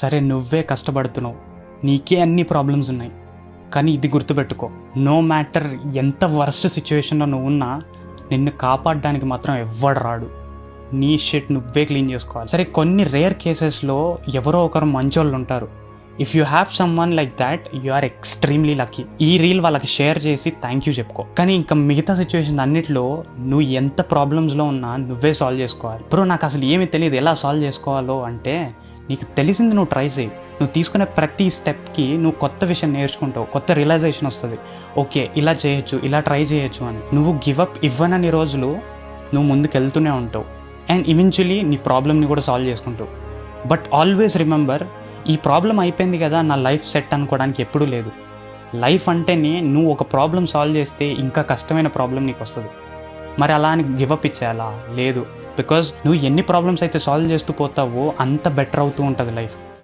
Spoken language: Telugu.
సరే నువ్వే కష్టపడుతున్నావు, నీకే అన్ని ప్రాబ్లమ్స్ ఉన్నాయి, కానీ ఇది గుర్తుపెట్టుకో, నో మ్యాటర్ ఎంత వరస్ట్ సిచ్యువేషన్లో నువ్వు ఉన్నా నిన్ను కాపాడడానికి మాత్రం ఎవ్వడు రాడు. నీ షిట్ నువ్వే క్లీన్ చేసుకోవాలి. సరే కొన్ని రేర్ కేసెస్లో ఎవరో ఒకరు మంచోళ్ళు ఉంటారు. If you have someone like that you are extremely lucky. ఈ రీల్ వాళ్ళకి షేర్ చేసి థ్యాంక్ యూ చెప్పుకో. కానీ ఇంకా మిగతా సిచ్యువేషన్ అన్నిట్లో నువ్వు ఎంత ప్రాబ్లమ్స్లో ఉన్నా నువ్వే సాల్వ్ చేసుకోవాలి. బ్రో నాకు అసలు ఏమీ తెలియదు ఎలా సాల్వ్ చేసుకోవాలో అంటే, నీకు తెలిసింది నువ్వు ట్రై చేయి. నువ్వు తీసుకునే ప్రతి స్టెప్కి నువ్వు కొత్త విషయం నేర్చుకుంటావు, కొత్త రియలైజేషన్ వస్తుంది. ఓకే ఇలా చేయొచ్చు, ఇలా ట్రై చేయొచ్చు అని. నువ్వు గివప్ ఇవ్వనని రోజులు నువ్వు ముందుకు వెళ్తూనే ఉంటావు అండ్ ఈవెన్చువలీ నీ ప్రాబ్లమ్ని కూడా సాల్వ్ చేసుకుంటావు. బట్ ఆల్వేస్ రిమెంబర్, ఈ ప్రాబ్లం అయిపోయింది కదా నా లైఫ్ సెట్ అనుకోవడానికి ఎప్పుడూ లేదు. లైఫ్ అంటేనే నువ్వు ఒక ప్రాబ్లం సాల్వ్ చేస్తే ఇంకా కష్టమైన ప్రాబ్లం నీకు వస్తుంది. మరి అలా అని గివప్ ఇచ్చేయాలా? లేదు. బికాజ్ నువ్వు ఎన్ని ప్రాబ్లమ్స్ అయితే సాల్వ్ చేస్తూ పోతావో అంత బెటర్ అవుతూ ఉంటుంది లైఫ్.